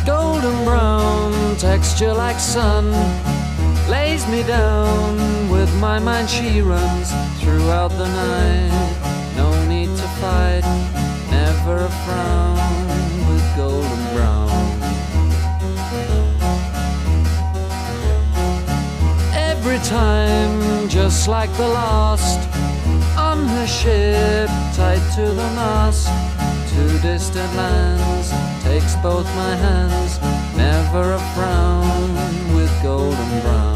Golden brown texture like sun lays me down. With my mind she runs throughout the night. No need to fight, never a frown with golden brown. Every time, just like the last, on her ship, tied to the mast, to distant lands, takes both my hands, never a frown with golden brown.